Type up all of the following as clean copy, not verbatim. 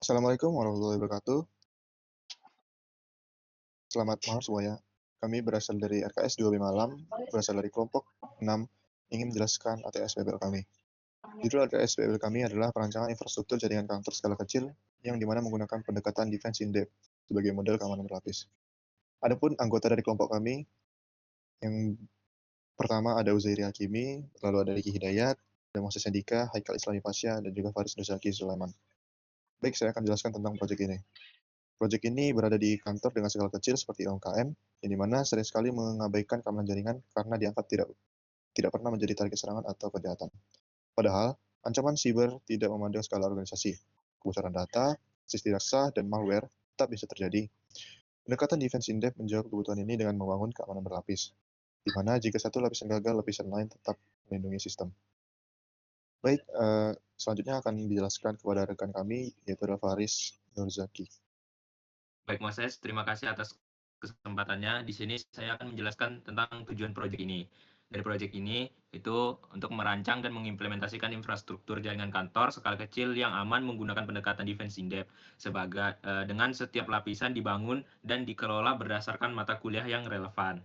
Assalamualaikum warahmatullahi wabarakatuh. Selamat malam semuanya. Kami berasal dari RKS 2B Malam, berasal dari kelompok 6, ingin menjelaskan ATS PBL kami. Judul ATS PBL kami adalah perancangan infrastruktur jaringan kantor skala kecil yang dimana menggunakan pendekatan defense in depth sebagai model keamanan berlapis. Adapun anggota dari kelompok kami, yang pertama ada Uzairi Hakimi, lalu ada Riki Hidayat, ada Moses Andika, Haikal Islami Pasha, dan juga Faris Nuzaki Sulaiman. Baik, saya akan jelaskan tentang proyek ini. Proyek ini berada di kantor dengan skala kecil seperti UMKM, yang dimana sering sekali mengabaikan keamanan jaringan karena dianggap tidak pernah menjadi target serangan atau kejahatan. Padahal, ancaman siber tidak memandang skala organisasi. Kebocoran data, akses tidak sah, dan malware tetap bisa terjadi. Pendekatan defense in depth menjawab kebutuhan ini dengan membangun keamanan berlapis, di mana jika satu lapisan gagal, lapisan lain tetap melindungi sistem. Baik, selanjutnya akan dijelaskan kepada rekan kami, yaitu adalah Faris Nurzaki. Baik Moses, terima kasih atas kesempatannya. Di sini saya akan menjelaskan tentang tujuan proyek ini. Dari proyek ini itu untuk merancang dan mengimplementasikan infrastruktur jaringan kantor skala kecil yang aman menggunakan pendekatan defense in depth dengan setiap lapisan dibangun dan dikelola berdasarkan mata kuliah yang relevan.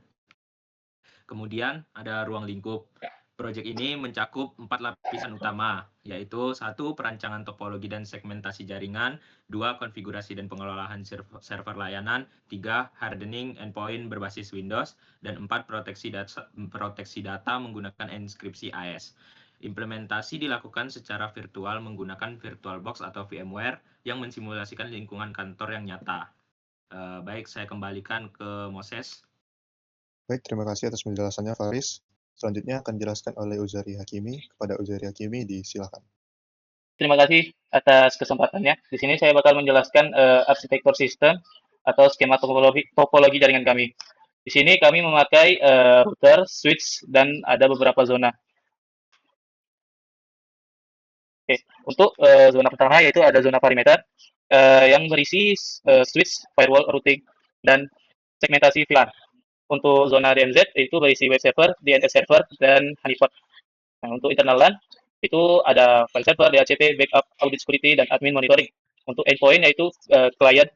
Kemudian ada ruang lingkup. Proyek ini mencakup 4 lapisan utama, yaitu 1. Perancangan topologi dan segmentasi jaringan, 2. Konfigurasi dan pengelolaan server layanan, 3. Hardening endpoint berbasis Windows, dan 4. Proteksi data menggunakan enkripsi AES. Implementasi dilakukan secara virtual menggunakan VirtualBox atau VMware yang mensimulasikan lingkungan kantor yang nyata. Baik, saya kembalikan ke Moses. Baik, terima kasih atas penjelasannya, Faris. Selanjutnya akan dijelaskan oleh Uzari Hakimi. Kepada Uzari Hakimi, disilakan. Terima kasih atas kesempatannya. Di sini saya bakal menjelaskan arsitektur sistem atau skema topologi jaringan kami. Di sini kami memakai router, switch, dan ada beberapa zona. Oke, untuk zona pertama yaitu ada zona perimeter yang berisi switch, firewall, routing, dan segmentasi VLAN. Untuk zona DMZ itu berisi web server, DNS server, dan honeypot. Nah, untuk internal LAN itu ada file server, DHCP, backup, audit security, dan admin monitoring. Untuk endpoint yaitu client,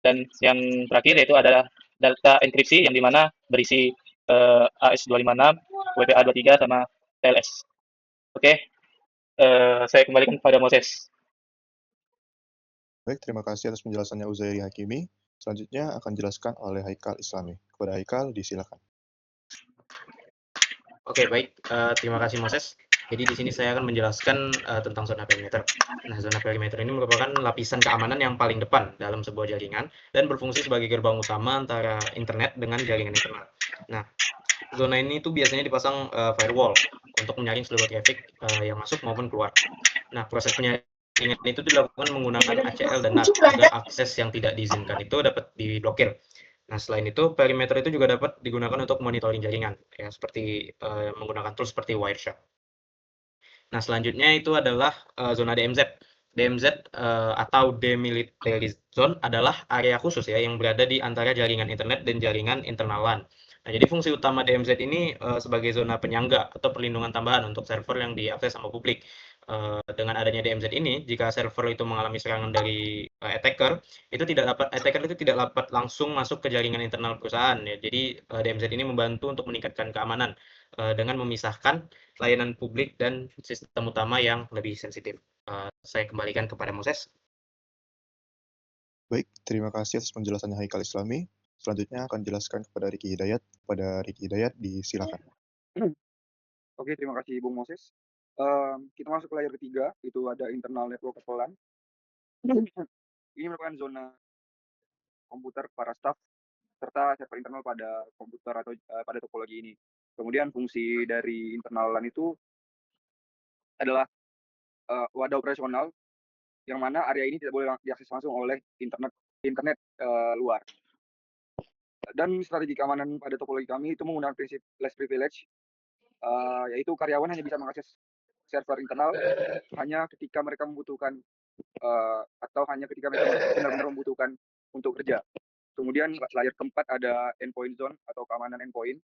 dan yang terakhir yaitu ada data enkripsi yang dimana berisi AS256, WPA23, sama TLS. Oke, saya kembalikan kepada Moses. Baik, terima kasih atas penjelasannya Uzairi Hakimi. Selanjutnya akan dijelaskan oleh Haikal Islami. Kepada Haikal, disilakan. Oke, baik. Terima kasih Moses. Jadi di sini saya akan menjelaskan tentang zona perimeter. Nah, zona perimeter ini merupakan lapisan keamanan yang paling depan dalam sebuah jaringan dan berfungsi sebagai gerbang utama antara internet dengan jaringan internal. Nah, zona ini tuh biasanya dipasang firewall untuk menyaring seluruh traffic yang masuk maupun keluar. Nah, proses penyaringan itu dilakukan menggunakan ACL dan NAT agar akses yang tidak diizinkan itu dapat diblokir. Nah, selain itu, perimeter itu juga dapat digunakan untuk monitoring jaringan, ya, seperti menggunakan tools seperti Wireshark. Nah, selanjutnya itu adalah zona DMZ. DMZ atau Demilitarized Zone adalah area khusus ya yang berada di antara jaringan internet dan jaringan internal LAN. Nah, jadi fungsi utama DMZ ini sebagai zona penyangga atau perlindungan tambahan untuk server yang diakses sama publik. Dengan adanya DMZ ini, jika server itu mengalami serangan dari attacker itu tidak dapat langsung masuk ke jaringan internal perusahaan ya. Jadi DMZ ini membantu untuk meningkatkan keamanan dengan memisahkan layanan publik dan sistem utama yang lebih sensitif. Saya kembalikan kepada Moses. Baik, terima kasih atas penjelasannya Haikal Islami. Selanjutnya akan dijelaskan kepada Riki Hidayat. Kepada Riki Hidayat, disilakan. Oke, terima kasih Bung Moses. Kita masuk ke layar ketiga, itu ada internal network LAN. Ini merupakan zona komputer para staff serta server internal pada komputer atau pada topologi ini. Kemudian fungsi dari internal LAN itu adalah wadah operasional yang mana area ini tidak boleh diakses langsung oleh internet luar. Dan strategi keamanan pada topologi kami itu menggunakan prinsip less privilege, yaitu karyawan hanya bisa mengakses server internal hanya ketika mereka membutuhkan atau hanya ketika mereka benar-benar membutuhkan untuk kerja. Kemudian layar keempat ada endpoint zone atau keamanan endpoint.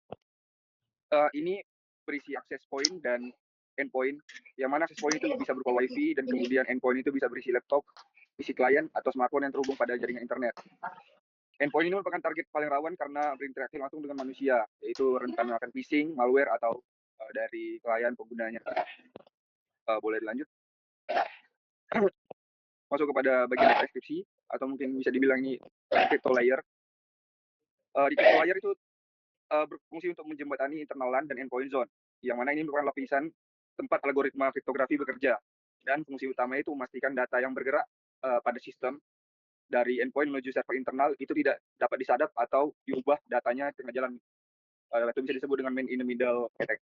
Ini berisi access point dan endpoint, yang mana access point itu bisa berupa WiFi dan kemudian endpoint itu bisa berisi laptop, isi klien atau smartphone yang terhubung pada jaringan internet. Endpoint ini merupakan target paling rawan karena berinteraksi langsung dengan manusia, yaitu rentan akan phishing, malware atau dari klien penggunanya. Boleh dilanjut? Masuk kepada bagian deskripsi atau mungkin bisa dibilang ini crypto layer. Di crypto layer itu berfungsi untuk menjembatani internal LAN dan endpoint zone, yang mana ini merupakan lapisan tempat algoritma kriptografi bekerja. Dan fungsi utama itu memastikan data yang bergerak pada sistem dari endpoint menuju server internal itu tidak dapat disadap atau diubah datanya tengah jalan. Itu bisa disebut dengan man in the middle attack.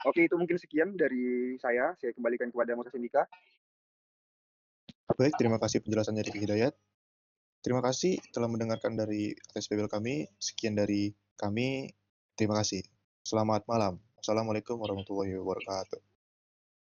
Oke, itu mungkin sekian dari saya. Saya kembalikan kepada Moses Indika. Baik, terima kasih penjelasannya Riki Hidayat. Terima kasih telah mendengarkan dari SPBL kami. Sekian dari kami. Terima kasih. Selamat malam. Assalamualaikum warahmatullahi wabarakatuh.